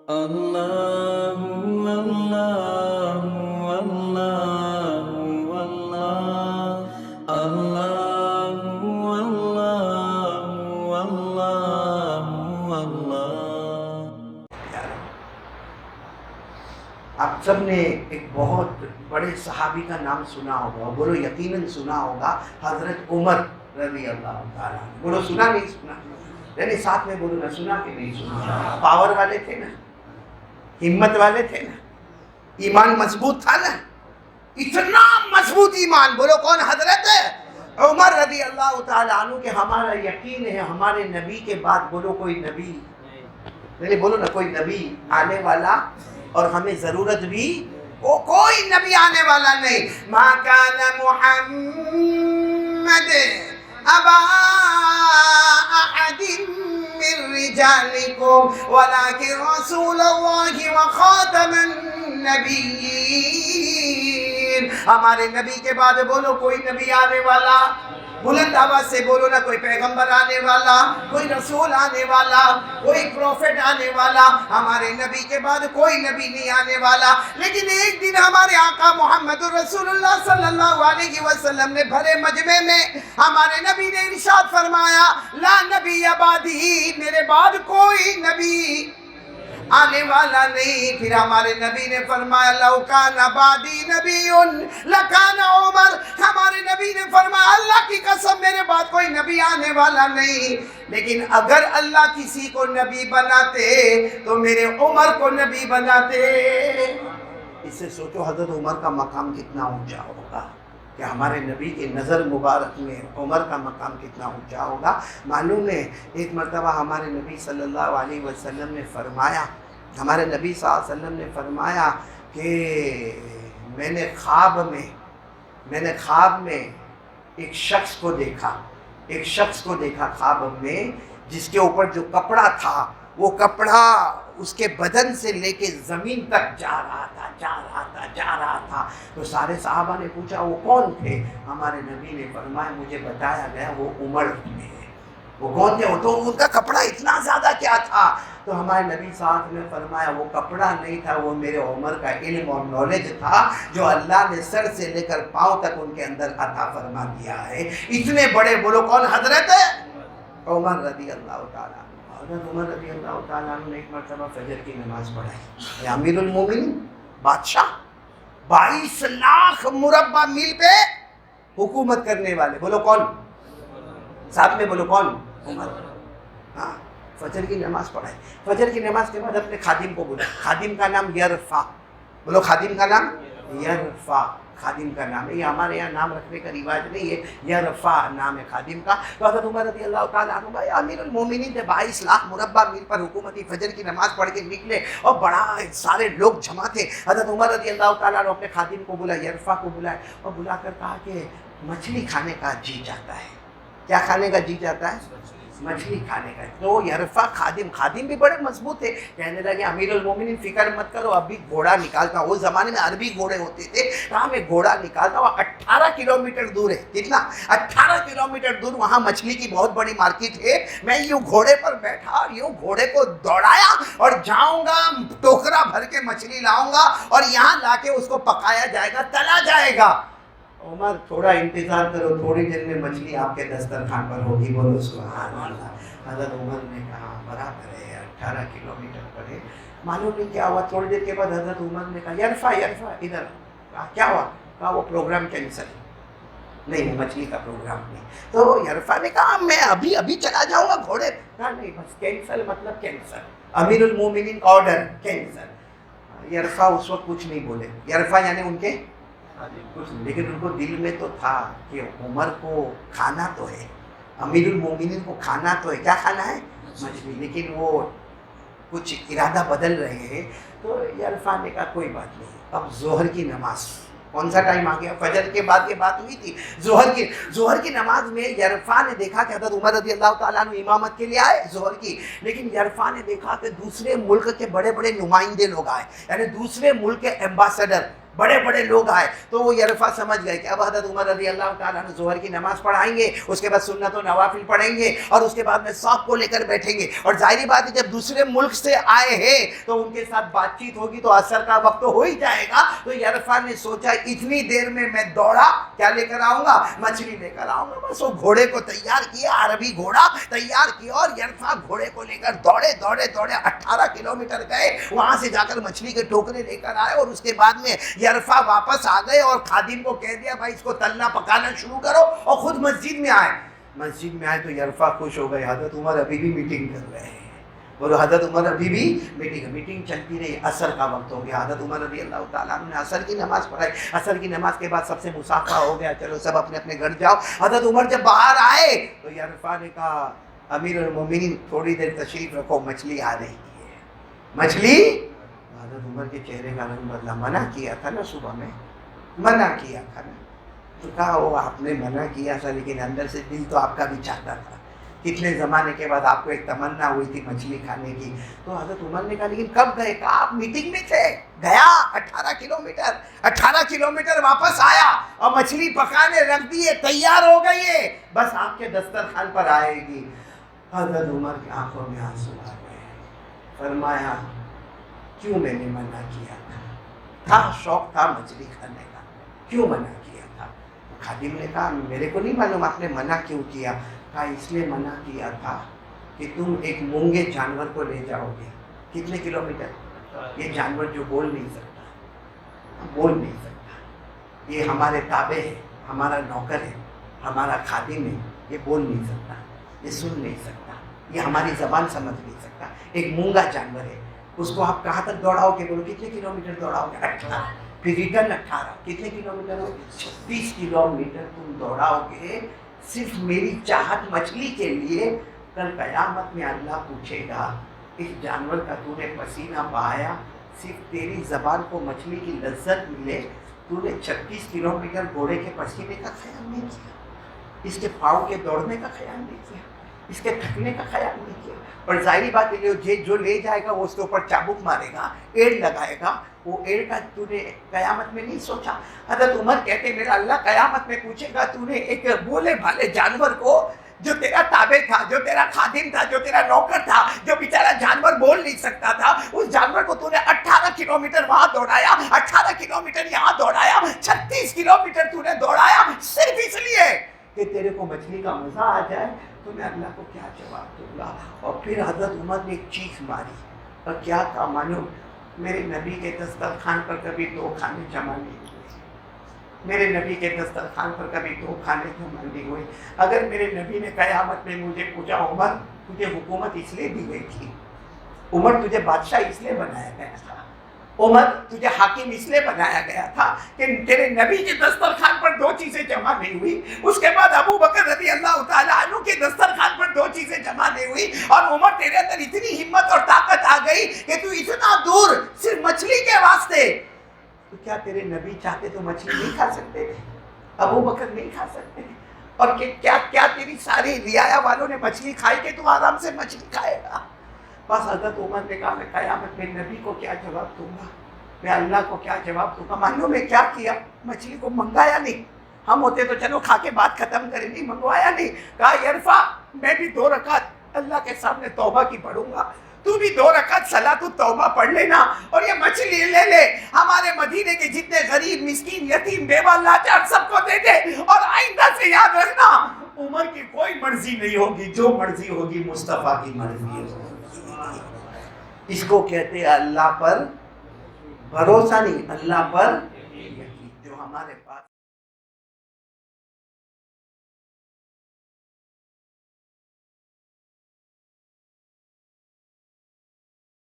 اللہ اللہ اللہ اللہ اللہ اللہ اللہ۔ آپ سب نے ایک بہت بڑے صحابی کا نام سنا ہوگا، بولو یقیناً سنا ہوگا، حضرت عمر رضی اللہ تعالیٰ۔ بولو سنا نہیں سنا؟ یعنی ساتھ میں بولو نا، سنا کہ نہیں سنا؟ پاور والے تھے نا، ہمت والے تھے نا، ایمان مضبوط تھا نا، اتنا مضبوط ایمان۔ بولو کون؟ حضرت عمر رضی اللہ تعالیٰ عنہ کہ ہمارا یقین ہے ہمارے نبی کے بعد بولو کوئی نبی نہیں، بولو نا کوئی نبی آنے والا اور ہمیں ضرورت بھی کوئی نبی آنے والا نہیں۔ ما کان محمد ابا احد من رجالکم ولکن رسول اللہ وخاتم النبیین۔ ہمارے نبی کے بعد بولو کوئی نبی آنے والا، بلند آواز سے بولو نا، کوئی پیغمبر آنے والا، کوئی رسول آنے والا، کوئی پروفٹ آنے والا۔ ہمارے نبی کے بعد کوئی نبی نہیں آنے والا۔ لیکن ایک دن ہمارے آقا محمد رسول اللہ صلی اللہ علیہ وسلم نے بھرے مجمع میں ہمارے نبی نے ارشاد فرمایا، لا نبی بعدی، میرے بعد کوئی نبی آنے والا نہیں۔ پھر ہمارے نبی نے فرمایا، لو کان بعدی نبی لکان عمر۔ ہمارے نبی نے فرمایا، اللہ کی قسم میرے بعد کوئی نبی آنے والا نہیں، لیکن اگر اللہ کسی کو نبی بناتے تو میرے عمر کو نبی بناتے۔ اس سے سوچو حضرت عمر کا مقام کتنا اونچا ہوگا، کہ ہمارے نبی کی نظر مبارک میں عمر کا مقام کتنا اونچا ہوگا۔ معلوم ہے ایک مرتبہ ہمارے نبی صلی اللہ علیہ وسلم نے فرمایا، ہمارے نبی صلی اللہ علیہ وسلم نے فرمایا کہ میں نے خواب میں ایک شخص کو دیکھا خواب میں، جس کے اوپر جو کپڑا تھا وہ کپڑا اس کے بدن سے لے کے زمین تک جا رہا تھا۔ تو سارے صحابہ نے پوچھا وہ کون تھے؟ ہمارے نبی نے فرمایا، مجھے بتایا گیا وہ عمر تھے۔ وہ کون تھے؟ وہ تو ان کا کپڑا اتنا زیادہ کیا تھا؟ تو ہمارے نبی صاحب نے فرمایا وہ کپڑا نہیں تھا، وہ میرے عمر کا علم اور نالج تھا جو اللہ نے سر سے لے کر پاؤں تک ان کے اندر عطا فرما دیا ہے۔ اتنے بڑے بولو کون؟ حضرت عمر رضی اللہ تعالیٰ۔ حضرت عمر رضی اللہ تعالیٰ نے ایک مرتبہ فجر کی نماز پڑھائی۔ امیر المومنین، بادشاہ، 22 لاکھ مربع میل پہ حکومت کرنے والے، بولو کون؟ ساتھ میں بولو کون؟ عمر۔ ہاں، فجر کی نماز پڑھائی۔ فجر کی نماز کے بعد اپنے خادم کو بولا، خادم کا نام یرفع، بولو خادم کا نام یرفع، خادم کا نام ہے، یہ ہمارے یہاں نام رکھنے کا رواج نہیں ہے، یرفع نام ہے خادم کا۔ تو حضرت عمر رضی اللہ تعالیٰ عنہ بھائی امیر المومنین تھے، 22 لاکھ مربع میل پر حکومتی، فجر کی نماز پڑھ کے نکلے اور بڑا سارے لوگ جمع تھے۔ حضرت عمر رضی اللہ تعالیٰ عنہ اپنے خادم کو بولا، یرفع کو بلائے اور بلا کر کہا کہ مچھلی کھانے کا جی چاہتا ہے۔ کیا کھانے کا جی چاہتا ہے؟ مچھلی کھانے کا۔ تو یرفع خادم بھی بڑے مضبوط تھے، کہنے لگے امیر المومنین فکر مت کرو، ابھی گھوڑا نکالتا ہوں۔ اس زمانے میں عربی گھوڑے ہوتے تھے، کہاں میں گھوڑا نکالتا ہوں، 18 کلومیٹر دور ہے۔ کتنا؟ 18 کلومیٹر دور، وہاں مچھلی کی بہت بڑی مارکیٹ ہے۔ میں یوں گھوڑے پر بیٹھا اور یوں گھوڑے کو دوڑایا اور جاؤں گا، ٹوکرا بھر کے مچھلی لاؤں گا اور یہاں لا کے اس کو پکایا جائے گا، تلا جائے گا۔ عمر تھوڑا انتظار کرو، تھوڑی دیر میں مچھلی آپ کے دسترخوان پر ہوگی، بولو سبحان اللہ۔ حضرت عمر نے کہا برابر ہے، 18 کلومیٹر پر ہے۔ معلوم نہیں کیا ہوا، تھوڑی دیر کے بعد حضرت عمر نے کہا یرفع ادھر۔ کہا کیا ہوا؟ کہا وہ پروگرام کینسل۔ نہیں، مچھلی کا پروگرام نہیں۔ تو یرفع نے کہا میں ابھی چلا جاؤں گا گھوڑے۔ کہا نہیں، بس کینسل مطلب کینسل، امیر المومنین آرڈر کینسل۔ یرفع اس وقت کچھ نہیں بولے، یرفع یعنی ان کے کچھ، لیکن ان کو دل میں تو تھا کہ عمر کو کھانا تو ہے، امیر المومنین کو کھانا تو ہے۔ کیا کھانا ہے؟ مچھلی۔ لیکن وہ کچھ ارادہ بدل رہے ہیں۔ تو یرفع نے کہا کوئی بات نہیں، اب ظہر کی نماز، کون سا ٹائم آ گیا؟ فجر کے بعد یہ بات ہوئی تھی، ظہر کی نماز میں یرفع نے دیکھا کہ حضرت عمر رضی اللہ تعالیٰ عنہ امامت کے لیے آئے ظہر کی، لیکن یرفع نے دیکھا کہ دوسرے ملک کے بڑے بڑے نمائندے لوگ آئے، یعنی دوسرے ملک کے ایمباسڈر، بڑے بڑے لوگ آئے تو وہ یرفا سمجھ گئے کہ اب حضرت عمر رضی اللہ تعالیٰ عنہ ظہر کی نماز پڑھائیں گے، اس کے بعد سنت و نوافل پڑھیں گے اور اس کے بعد میں صاحب کو لے کر بیٹھیں گے، اور ظاہری بات ہے جب دوسرے ملک سے آئے ہیں تو ان کے ساتھ بات چیت ہوگی تو عصر کا وقت تو ہو ہی جائے گا۔ تو یرفا نے سوچا اتنی دیر میں میں دوڑا کیا لے کر آؤں گا؟ مچھلی لے کر آؤں گا۔ بس وہ گھوڑے کو تیار کیا، عربی گھوڑا تیار کیا، اور یرفا گھوڑے کو لے کر دوڑے 18 کلومیٹر گئے، وہاں سے جا کر مچھلی کے ٹوکرے لے کر آئے، اور اس کے بعد میں یرفا واپس آ گئے اور خادم کو کہہ دیا بھائی اس کو تلنا پکانا شروع کرو، اور خود مسجد میں آئے۔ مسجد میں آئے تو یرفا خوش ہو گئے، حضرت عمر ابھی بھی میٹنگ کر رہے ہیں۔ بولو حضرت عمر ابھی بھی میٹنگ چلتی رہی۔ عصر کا وقت ہو گیا، حضرت عمر رضی اللہ تعالیٰ عنہ نے عصر کی نماز پڑھائی۔ عصر کی نماز کے بعد سب سے مصافحہ ہو گیا، چلو سب اپنے اپنے گھر جاؤ۔ حضرت عمر جب باہر آئے تو یرفا نے کہا امیر المومنین تھوڑی دیر تشریف رکھو، مچھلی آ رہی ہے۔ مچھلی؟ حضرت عمر کے چہرے کا رنگ بدلا۔ منع کیا تھا نا صبح میں، منع کیا تھا نا۔ تو کہا وہ آپ نے منع کیا تھا لیکن اندر سے دل تو آپ کا بھی چاہتا تھا۔ کتنے زمانے کے بعد آپ کو ایک تمنا ہوئی تھی مچھلی کھانے کی۔ تو حضرت عمر نے کہا لیکن کب گئے؟ کہا آپ میٹنگ میں تھے۔ گیا 18 کلومیٹر واپس آیا اور مچھلی پکانے رکھ دیے، تیار ہو گئی ہے، بس آپ کے دسترخوان پر آئے گی۔ حضرت عمر کی آنکھوں میں آنسو آ گئے۔ فرمایا کیوں میں نے منع کیا تھا شوق تھا مچھلی کھانے کا، کیوں منع کیا تھا؟ خادم نے کہا میرے کو نہیں معلوم آپ نے منع کیوں کیا۔ کہا اس لیے منع کیا تھا کہ تم ایک مونگے جانور کو لے جاؤ گے کتنے کلومیٹر، یہ جانور جو بول نہیں سکتا، یہ ہمارے تابع ہے، ہمارا نوکر ہے، ہمارا خادم ہے، یہ بول نہیں سکتا، یہ سن نہیں سکتا، یہ ہماری زبان سمجھ نہیں سکتا، ایک مونگا جانور ہے، اس کو آپ کہاں تک دوڑاؤ گے؟ بولو کتنے کلومیٹر دوڑاؤ گے؟ 18، پھر ریٹرن 18، کتنے کلومیٹر ہو؟ 36 کلومیٹر تم دوڑاؤ گے صرف میری چاہت مچھلی کے لیے۔ کل قیامت میں اللہ پوچھے گا اس جانور کا تو نے پسینہ بہایا، صرف تیری زبان کو مچھلی کی لذت ملے، تو نے 36 کلومیٹر گھوڑے کے پسینے کا خیال نہیں کیا، اس کے پاؤں کے دوڑنے کا خیال نہیں کیا، اس کے تھکنے کا خیال نہیں کیا۔ اور ظاہری بات ہے جو لے جائے گا وہ اس کے اوپر چابک مارے گا، ایڑ لگائے گا، وہ ایڑ کا تو نے قیامت میں نہیں سوچا۔ حضرت عمر کہتے میرا اللہ قیامت میں پوچھے گا تو نے ایک بولے بھالے جانور کو جو تیرا تابع تھا، جو تیرا خادم تھا، جو تیرا نوکر تھا، جو بیچارہ جانور بول نہیں سکتا تھا، اس جانور کو تو نے 18 کلومیٹر وہاں دوڑایا، 18 کلومیٹر یہاں دوڑایا، 36 کلومیٹر تو نے دوڑایا صرف اس لیے کہ تیرے کو مچھلی کا مزہ آ جائے۔ تو میں اللہ کو کیا جواب دوں گا؟ اور پھر حضرت عمر نے ایک چیخ ماری اور کیا کہا معلوم؟ میرے نبی کے دسترخوان پر کبھی 2 کھانے جمع نہیں ہوئے، میرے نبی کے دسترخوان پر کبھی 2 کھانے جمع نہیں ہوئے۔ اگر میرے نبی نے قیامت میں مجھے پوچھا عمر تجھے حکومت اس لیے دی گئی تھی، عمر تجھے بادشاہ اس لیے بنایا گیا تھا، عمر تجھے حاکم اس لیے بنایا گیا تھا کہ تیرے نبی کے دسترخوان پر 2 چیزیں جمع نہیں ہوئی، اس کے بعد ابو بکر رضی اللہ تعالیٰ عنہ کے دسترخوان پر 2 چیزیں جمع نہیں ہوئی، اور عمر تیرے اندر اتنی ہمت اور طاقت آ گئی کہ تو اتنا دور صرف مچھلی کے واسطے۔ تو کیا تیرے نبی چاہتے تو مچھلی نہیں کھا سکتے تھے؟ ابو بکر نہیں کھا سکتے تھے؟ اور کیا تیری ساری رعایا والوں نے مچھلی کھائی کہ تو آرام سے مچھلی کھائے گا؟ بس حضرت عمر نے کہا میں قیامت میں نبی کو کیا جواب دوں گا، میں اللہ کو کیا جواب دوں گا؟ معلوم میں کیا کیا؟ مچھلی کو منگایا نہیں، ہم ہوتے تو چلو کھا کے بات ختم کریں، نہیں منگوایا نہیں۔ کہا یرفا میں بھی 2 رکعت اللہ کے سامنے توبہ کی پڑھوں گا، تو بھی 2 رکعت صلاۃ التوبہ پڑھ لینا، اور یہ مچھلی لے لے، ہمارے مدینے کے جتنے غریب مسکین یتیم بیوہ لاچار سب کو دے دے، اور آئندہ سے یاد رکھنا عمر کی کوئی مرضی نہیں ہوگی، جو مرضی ہوگی مصطفیٰ کی مرضی ہوگی۔ اس کو کہتے ہیں اللہ پر بھروسہ نہیں، اللہ پر یقین، جو ہمارے